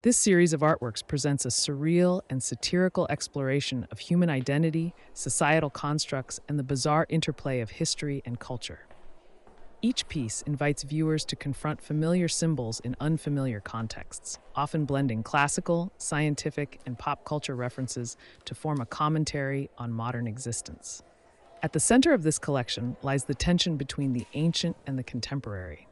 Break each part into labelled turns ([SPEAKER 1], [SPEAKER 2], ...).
[SPEAKER 1] This series of artworks presents a surreal and satirical exploration of human identity, societal constructs, and the bizarre interplay of history and culture. Each piece invites viewers to confront familiar symbols in unfamiliar contexts, often blending classical, scientific, and pop culture references to form a commentary on modern existence. At the center of this collection lies the tension between the ancient and the contemporary.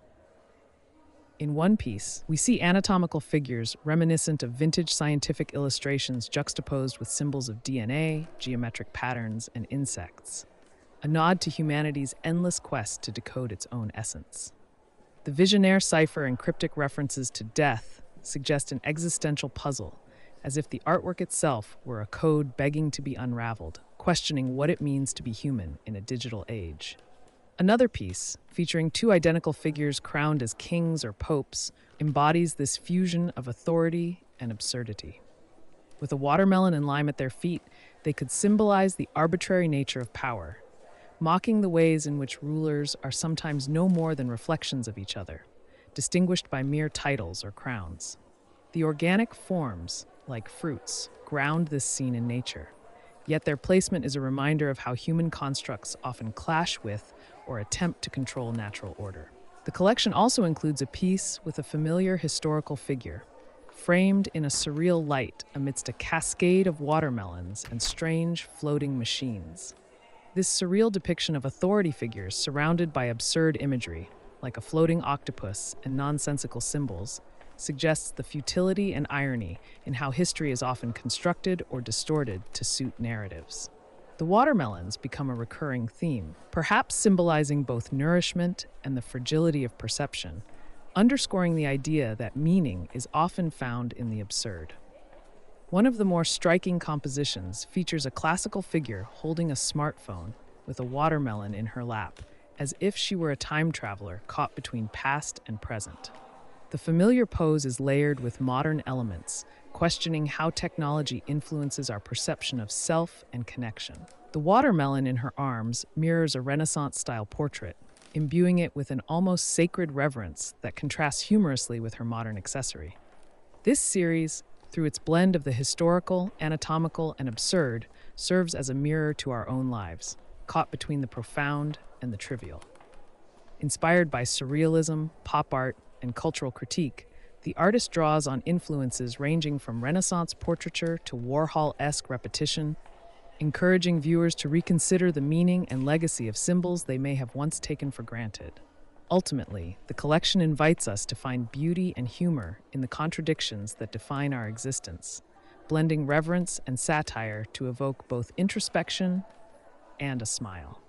[SPEAKER 1] In one piece, we see anatomical figures reminiscent of vintage scientific illustrations juxtaposed with symbols of DNA, geometric patterns, and insects, a nod to humanity's endless quest to decode its own essence. The visionaire cipher and cryptic references to death suggest an existential puzzle, as if the artwork itself were a code begging to be unraveled, questioning what it means to be human in a digital age. Another piece, featuring two identical figures crowned as kings or popes, embodies this fusion of authority and absurdity. With a watermelon and lime at their feet, they could symbolize the arbitrary nature of power, mocking the ways in which rulers are sometimes no more than reflections of each other, distinguished by mere titles or crowns. The organic forms, like fruits, ground this scene in nature, yet their placement is a reminder of how human constructs often clash with or attempt to control natural order. The collection also includes a piece with a familiar historical figure, framed in a surreal light amidst a cascade of watermelons and strange floating machines. This surreal depiction of authority figures surrounded by absurd imagery, like a floating octopus and nonsensical symbols, suggests the futility and irony in how history is often constructed or distorted to suit narratives. The watermelons become a recurring theme, perhaps symbolizing both nourishment and the fragility of perception, underscoring the idea that meaning is often found in the absurd. One of the more striking compositions features a classical figure holding a smartphone with a watermelon in her lap, as if she were a time traveler caught between past and present. The familiar pose is layered with modern elements, questioning how technology influences our perception of self and connection. The watermelon in her arms mirrors a Renaissance-style portrait, imbuing it with an almost sacred reverence that contrasts humorously with her modern accessory. This series, through its blend of the historical, anatomical, and absurd, serves as a mirror to our own lives, caught between the profound and the trivial. Inspired by surrealism, pop art, and cultural critique, the artist draws on influences ranging from Renaissance portraiture to Warhol-esque repetition, encouraging viewers to reconsider the meaning and legacy of symbols they may have once taken for granted. Ultimately, the collection invites us to find beauty and humor in the contradictions that define our existence, blending reverence and satire to evoke both introspection and a smile.